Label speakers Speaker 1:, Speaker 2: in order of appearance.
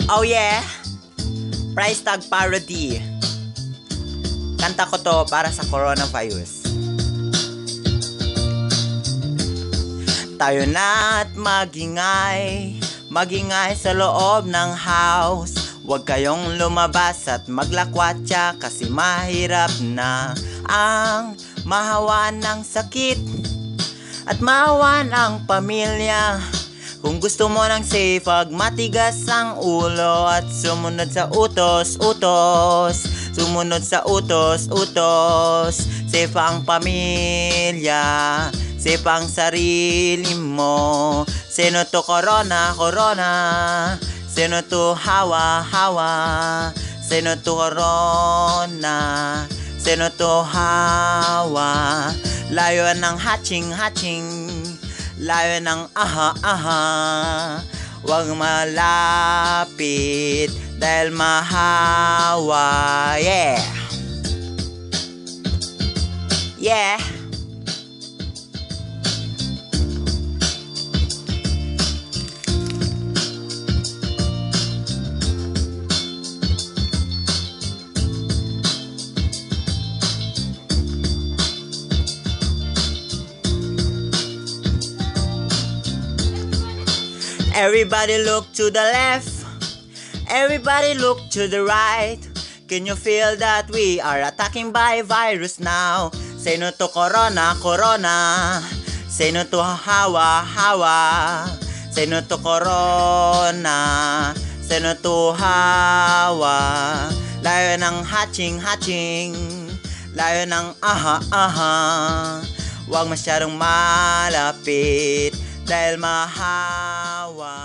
Speaker 1: Oh yeah, price tag parody. Kanta ko to para sa coronavirus. Tayo na't magingay sa loob ng house. Huwag kayong lumabas at maglakwatsa kasi mahirap na ang mahawan ng sakit at mahawan ang pamilya. Kung gusto mo ng safe, wag matigas ang ulo at sumunod sa utos. Sumunod sa utos. Safe ang pamilya, safe ang sarili mo. Sino to corona? Sino to hawa? Sino to corona? Sino to hawa? Layo ng hatching, layo ng aha. Huwag malapit dahil mahawa. Yeah. Everybody look to the left, everybody look to the right. Can you feel that we are attacking by virus now? Say no to corona. Say no to hawa. Say no to corona. Say no to hawa. Layo ng hatching, layo ng aha. Huwag masyadong malapit dahil mahawa.